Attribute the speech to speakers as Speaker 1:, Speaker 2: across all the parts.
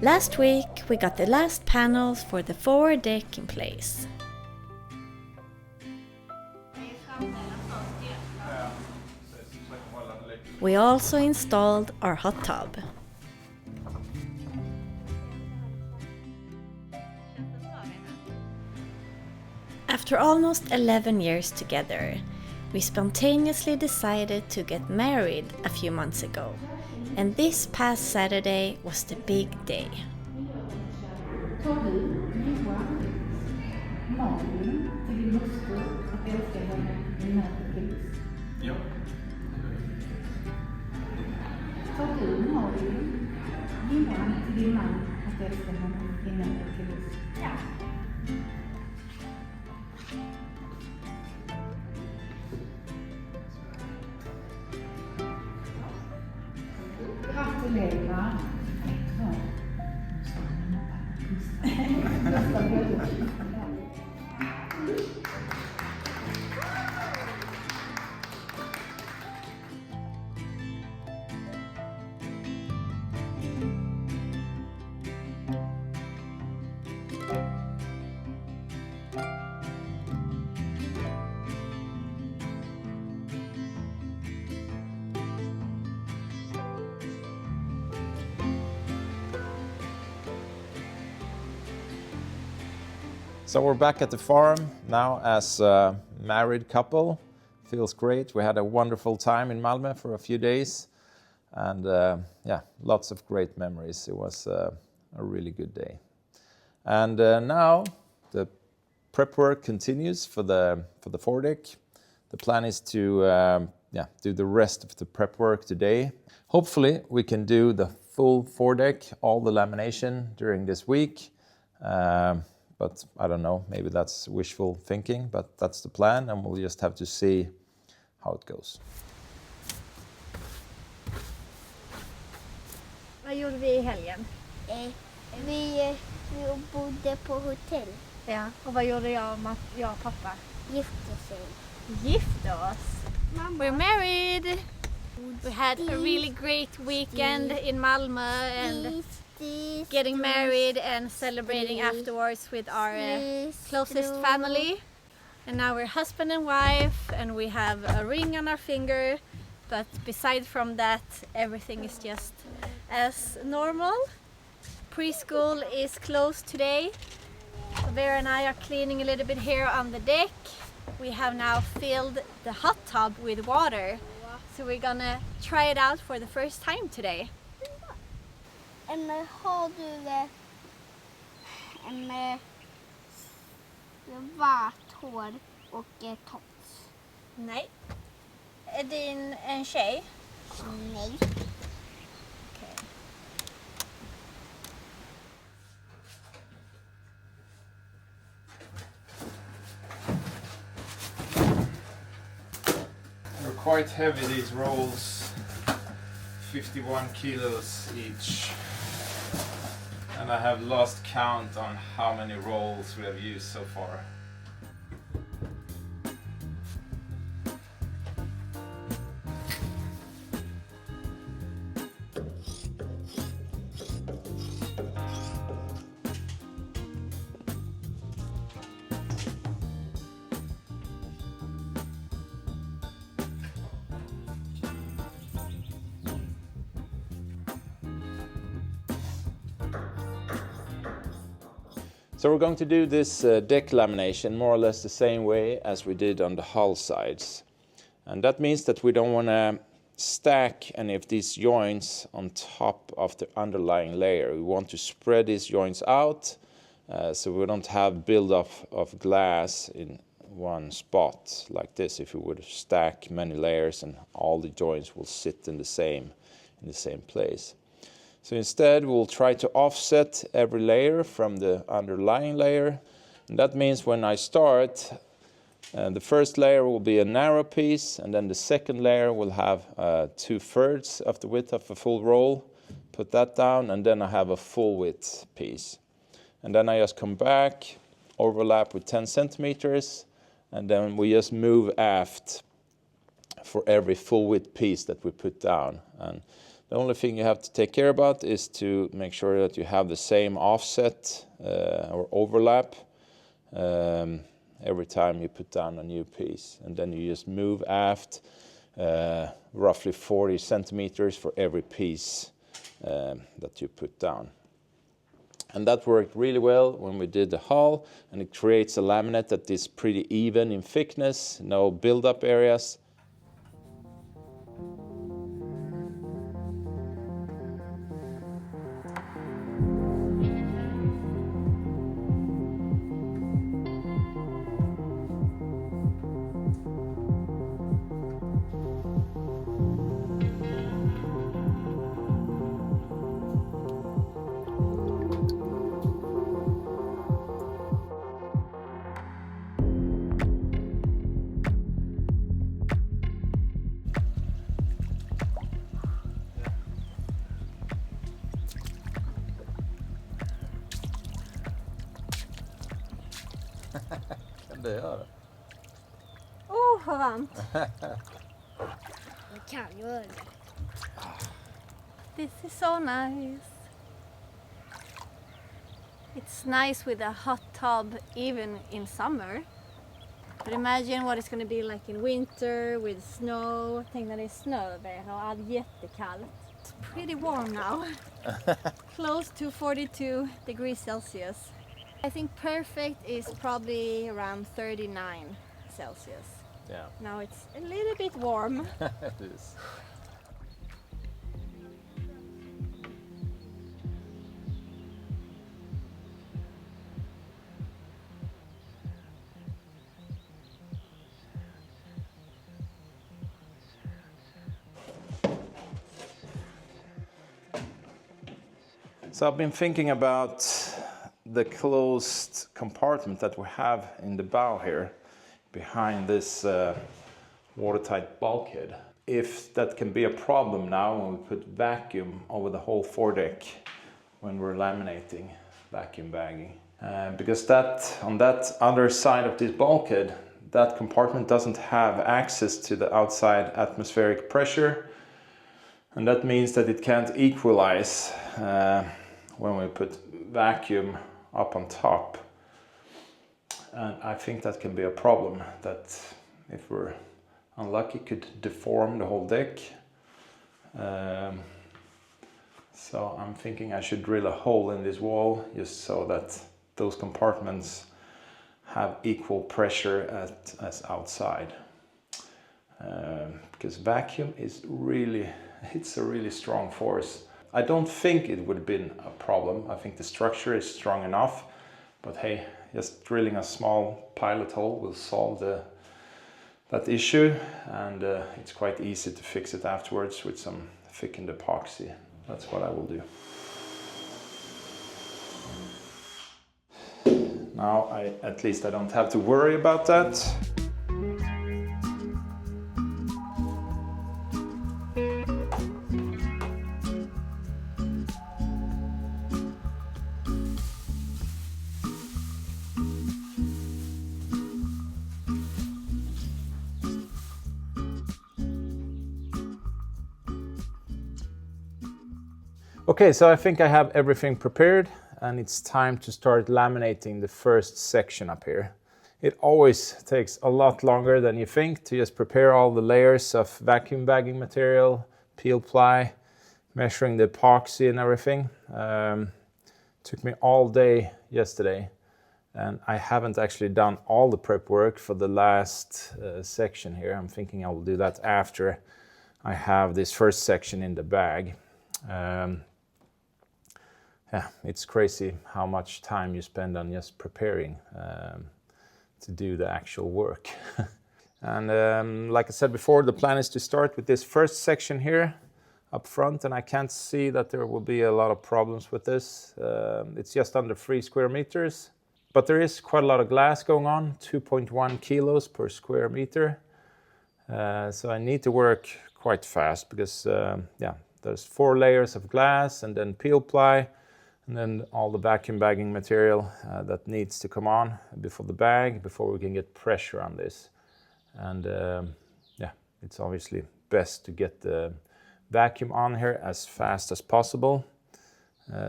Speaker 1: Last week we got the last panels for the Foredeck in place. We also installed our hot tub. After almost 11 years together, we spontaneously decided to get married a few months ago, and this past Saturday was the big day.
Speaker 2: Malin till din hustru att älska henne i nödvändighet. Ja. Tar du Malin, Johan till din man att älska henne i nödvändighet? Ja. Gratulerar.
Speaker 3: So we're back at the farm now as a married couple. Feels great. We had a wonderful time in Malmö for a few days, and lots of great memories. It was a really good day. And now the prep work continues for the foredeck. The plan is to do the rest of the prep work today. Hopefully we can do the full foredeck, all the lamination during this week. But I don't know, maybe that's wishful thinking, but that's the plan, and we'll just have to see how it goes.
Speaker 4: Vad gjorde vi i helgen?
Speaker 5: Vi bodde på hotell.
Speaker 4: Ja, och vad gjorde jag och pappa?
Speaker 5: Gifte sig.
Speaker 4: Gifte oss.
Speaker 5: Mamma.
Speaker 4: We're married. We had a really great weekend in Malmö and getting married and celebrating afterwards with our closest family. And now we're husband and wife, and we have a ring on our finger. But beside from that, everything is just as normal. Preschool is closed today. Vera and I are cleaning a little bit here on the deck. We have now filled the hot tub with water. So we're gonna try it out for the first time today.
Speaker 5: Har du svart hår och tops?
Speaker 4: Nej. Är din en tjej?
Speaker 5: Nej.
Speaker 4: Okej.
Speaker 3: They're quite heavy, these rolls, 51 kilos each. And I have lost count on how many rolls we have used so far. So we're going to do this deck lamination more or less the same way as we did on the hull sides. And that means that we don't want to stack any of these joints on top of the underlying layer. We want to spread these joints out so we don't have build-up of glass in one spot like this. If we would stack many layers and all the joints will sit in the same place. So instead we'll try to offset every layer from the underlying layer. And that means when I start, the first layer will be a narrow piece, and then the second layer will have 2/3 of the width of a full roll. Put that down, and then I have a full width piece. And then I just come back, overlap with 10 centimeters, and then we just move aft for every full width piece that we put down. And The only thing you have to take care about is to make sure that you have the same offset or overlap every time you put down a new piece. And then you just move aft roughly 40 centimeters for every piece that you put down. And that worked really well when we did the hull, and it creates a laminate that is pretty even in thickness, no build-up areas. Kan det göra?
Speaker 4: Vad varmt.
Speaker 5: Jag kan göra det.
Speaker 4: This is so nice. It's nice with a hot tub even in summer. But imagine what it's going to be like in winter with snow. Tänk när det är snö, Vera, och jättekallt. It's pretty warm now. Close to 42 degrees Celsius. I think perfect is probably around 39 Celsius.
Speaker 3: Yeah.
Speaker 4: Now it's a little bit warm.
Speaker 3: It is. So I've been thinking about the closed compartment that we have in the bow here behind this watertight bulkhead. If that can be a problem now when we put vacuum over the whole foredeck when we're laminating, vacuum bagging. Because that on that other side of this bulkhead, that compartment doesn't have access to the outside atmospheric pressure, and that means that it can't equalize when we put vacuum up on top. And I think that can be a problem, that if we're unlucky could deform the whole deck. So I'm thinking I should drill a hole in this wall just so that those compartments have equal pressure as outside. Because vacuum is really, it's a really strong force. I don't think it would have been a problem. I think the structure is strong enough, but hey, just drilling a small pilot hole will solve that issue, and it's quite easy to fix it afterwards with some thickened epoxy. That's what I will do. Now at least I don't have to worry about that. Okay, so I think I have everything prepared, and it's time to start laminating the first section up here. It always takes a lot longer than you think to just prepare all the layers of vacuum bagging material, peel ply, measuring the epoxy and everything. Took me all day yesterday, and I haven't actually done all the prep work for the last section here. I'm thinking I will do that after I have this first section in the bag. Yeah, it's crazy how much time you spend on just preparing to do the actual work. And like I said before, the plan is to start with this first section here up front, and I can't see that there will be a lot of problems with this. It's just under 3 square meters, but there is quite a lot of glass going on, 2.1 kilos per square meter. So I need to work quite fast because, yeah, there's 4 layers of glass and then peel ply, and then all the vacuum bagging material that needs to come on before the bag, before we can get pressure on this. And yeah, it's obviously best to get the vacuum on here as fast as possible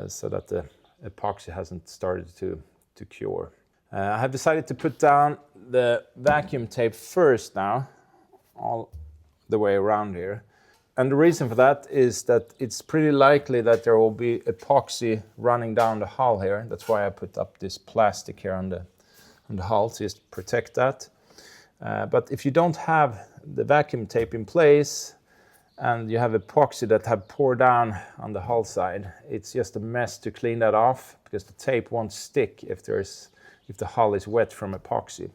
Speaker 3: so that the epoxy hasn't started to cure. I have decided to put down the vacuum tape first now, all the way around here. And the reason for that is that it's pretty likely that there will be epoxy running down the hull here. That's why I put up this plastic here on the hull to just protect that. But if you don't have the vacuum tape in place and you have epoxy that have poured down on the hull side, it's just a mess to clean that off because the tape won't stick if the hull is wet from epoxy.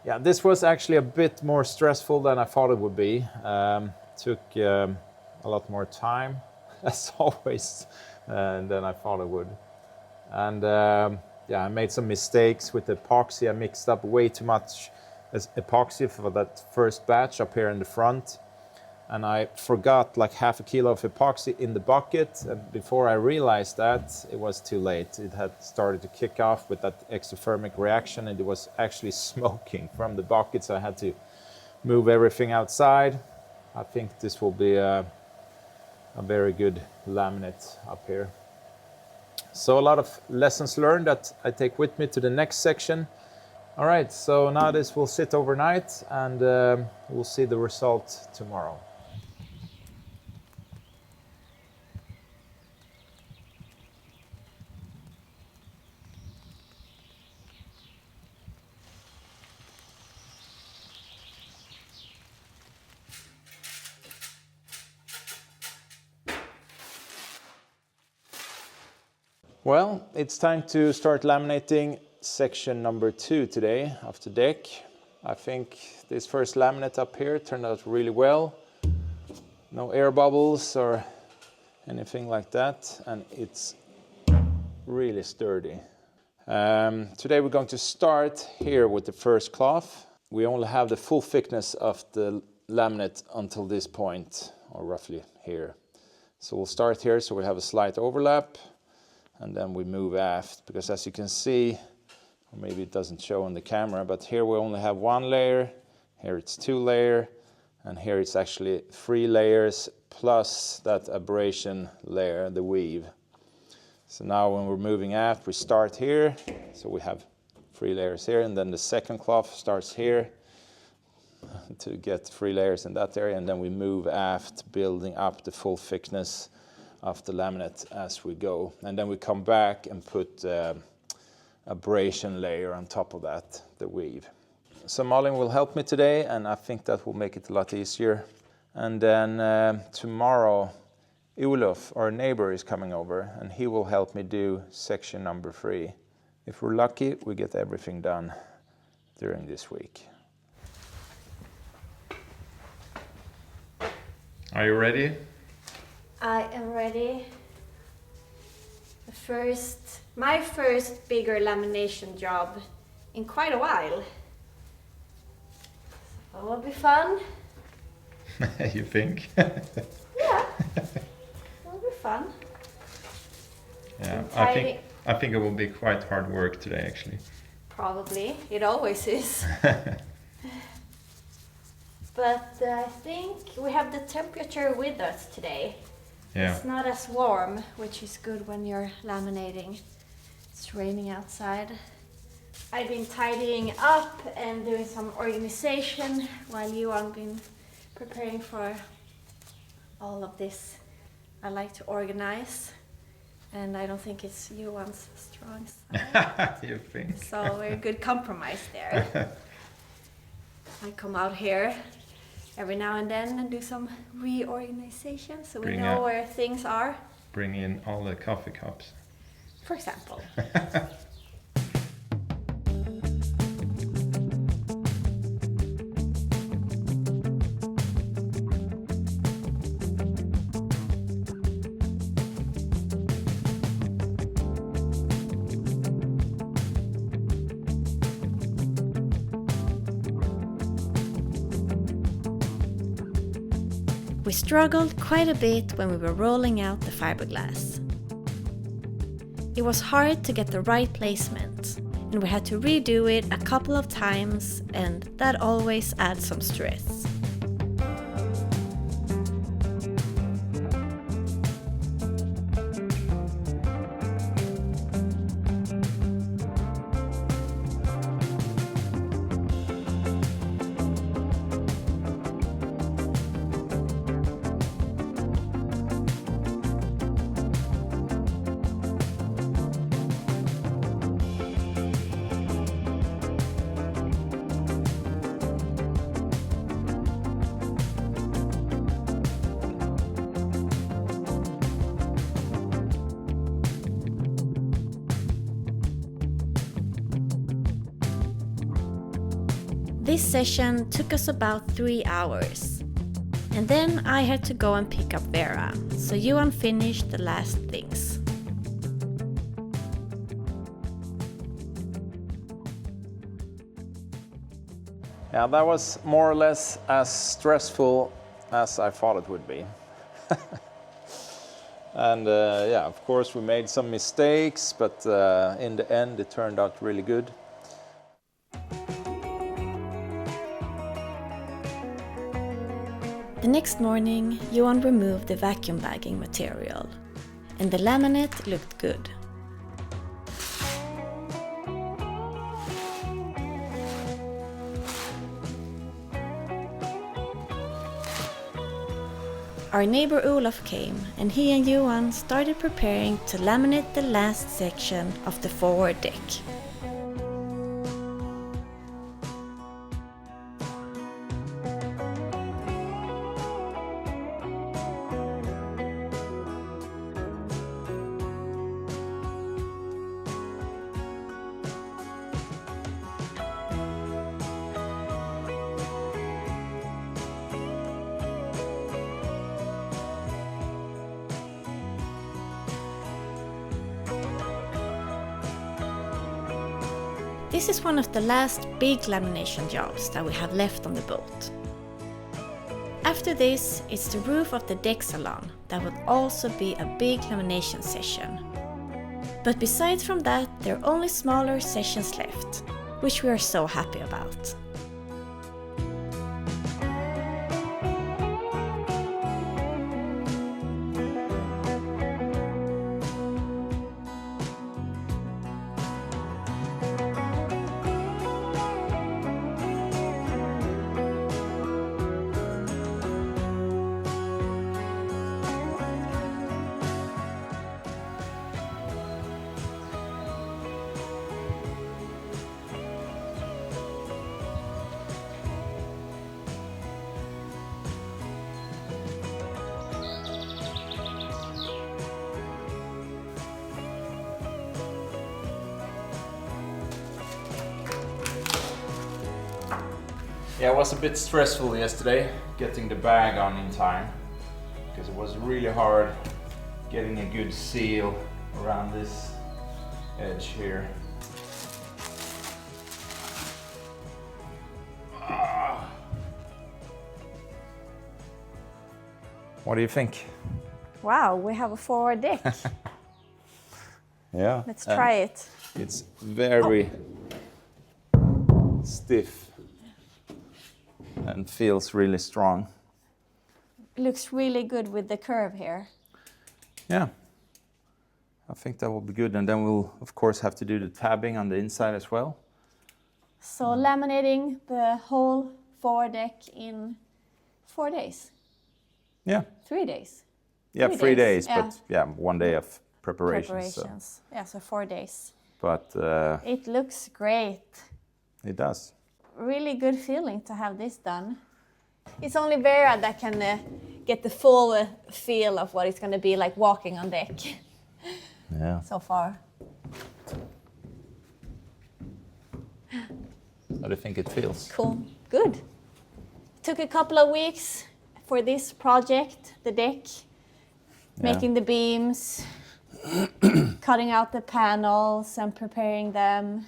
Speaker 3: Yeah, this was actually a bit more stressful than I thought it would be. Took a lot more time, as always, than I thought it would. And yeah, I made some mistakes with the epoxy. I mixed up way too much epoxy for that first batch up here in the front. And I forgot like half a kilo of epoxy in the bucket. And before I realized that, it was too late. It had started to kick off with that exothermic reaction, and it was actually smoking from the bucket. So I had to move everything outside. I think this will be a very good laminate up here. So a lot of lessons learned that I take with me to the next section. All right, so now this will sit overnight, and we'll see the result tomorrow. Well, it's time to start laminating section number 2 today of the deck. I think this first laminate up here turned out really well. No air bubbles or anything like that, and it's really sturdy. Today we're going to start here with the first cloth. We only have the full thickness of the laminate until this point, or roughly here. So we'll start here, so we have a slight overlap. And then we move aft, because as you can see, or maybe it doesn't show on the camera, but here we only have 1 layer, here it's 2 layers, and here it's actually 3 layers plus that abrasion layer, the weave. So now when we're moving aft, we start here, so we have 3 layers here, and then the second cloth starts here to get 3 layers in that area, and then we move aft, building up the full thickness of the laminate as we go. And then we come back and put abrasion layer on top of that, the weave. So Malin will help me today, and I think that will make it a lot easier. And then tomorrow, Olof, our neighbor, is coming over, and he will help me do section number 3. If we're lucky, we get everything done during this week. Are you ready?
Speaker 1: I am ready. My first bigger lamination job in quite a while. So it will be fun.
Speaker 3: You think?
Speaker 1: Yeah, it will be fun.
Speaker 3: Yeah, I think it will be quite hard work today, actually.
Speaker 1: Probably, it always is. But I think we have the temperature with us today.
Speaker 3: Yeah.
Speaker 1: It's not as warm, which is good when you're laminating. It's raining outside. I've been tidying up and doing some organization while Johan been preparing for all of this. I like to organize, and I don't think it's Johan's strong side.
Speaker 3: You think?
Speaker 1: So we're a good compromise there. I come out here every now and then and do some reorganization so we know where things are.
Speaker 3: Bring in all the coffee cups.
Speaker 1: For example. We struggled quite a bit when we were rolling out the fiberglass. It was hard to get the right placement, and we had to redo it a couple of times, and that always adds some stress. This session took us about 3 hours. And then I had to go and pick up Vera, so Johan finished the last things.
Speaker 3: Yeah, that was more or less as stressful as I thought it would be. And yeah, of course we made some mistakes, but in the end it turned out really good.
Speaker 1: The next morning, Johan removed the vacuum bagging material, and the laminate looked good. Our neighbor Olaf came, and he and Johan started preparing to laminate the last section of the forward deck. This is one of the last big lamination jobs that we have left on the boat. After this, it's the roof of the deck salon that will also be a big lamination session. But besides from that, there are only smaller sessions left, which we are so happy about.
Speaker 3: Yeah, it was a bit stressful yesterday getting the bag on in time, because it was really hard getting a good seal around this edge here. What do you think?
Speaker 1: Wow, we have a forward deck.
Speaker 3: Yeah.
Speaker 1: Let's try it.
Speaker 3: It's very stiff and feels really strong.
Speaker 1: Looks really good with the curve here.
Speaker 3: Yeah, I think that will be good. And then we'll, of course, have to do the tabbing on the inside as well.
Speaker 1: So laminating the whole forward deck in 4 days.
Speaker 3: Yeah.
Speaker 1: 3 days.
Speaker 3: Yeah,
Speaker 1: 3
Speaker 3: 3
Speaker 1: days,
Speaker 3: days,
Speaker 1: yeah.
Speaker 3: but yeah, 1 day of preparations.
Speaker 1: Preparations. Yeah, so 4 days.
Speaker 3: But
Speaker 1: It looks great.
Speaker 3: it does.
Speaker 1: Really good feeling to have this done. It's only Vera that can get the full feel of what it's going to be like walking on deck
Speaker 3: Yeah.
Speaker 1: so far.
Speaker 3: How do you think it feels?
Speaker 1: Cool. Good. It took a couple of weeks for this project, the deck, making the beams, cutting out the panels and preparing them,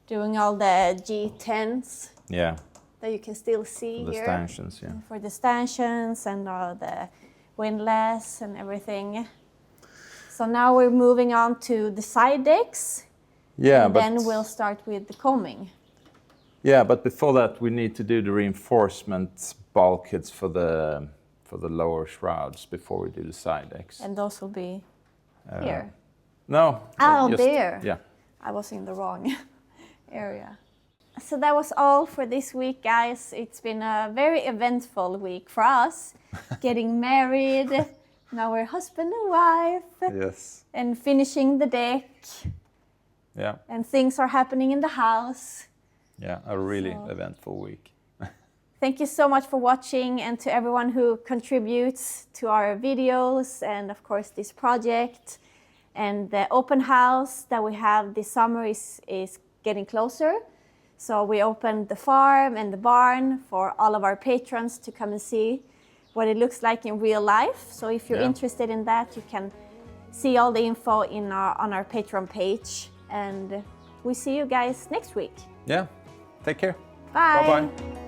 Speaker 1: doing all the G10s
Speaker 3: Yeah.
Speaker 1: that you can still see
Speaker 3: The
Speaker 1: here.
Speaker 3: stanchions, yeah.
Speaker 1: For the stanchions and all the windlass and everything. So now we're moving on to the side decks.
Speaker 3: Yeah,
Speaker 1: and
Speaker 3: but
Speaker 1: then we'll start with the combing.
Speaker 3: yeah, but before that, we need to do the reinforcement bulkheads for the lower shrouds before we do the side decks.
Speaker 1: And those will be here.
Speaker 3: No.
Speaker 1: Oh,
Speaker 3: just-
Speaker 1: there.
Speaker 3: Yeah.
Speaker 1: I was in the wrong area. So that was all for this week, guys. It's been a very eventful week for us. Getting married. Now we're husband and wife.
Speaker 3: Yes.
Speaker 1: And finishing the deck.
Speaker 3: Yeah.
Speaker 1: And things are happening in the house.
Speaker 3: Yeah, a really eventful week.
Speaker 1: Thank you so much for watching, and to everyone who contributes to our videos and of course this project. And the open house that we have this summer is getting closer. So we opened the farm and the barn for all of our patrons to come and see what it looks like in real life. So if you're interested in that, you can see all the info on our Patreon page. And we see you guys next week.
Speaker 3: Yeah. Take care.
Speaker 1: Bye.
Speaker 3: Bye-bye.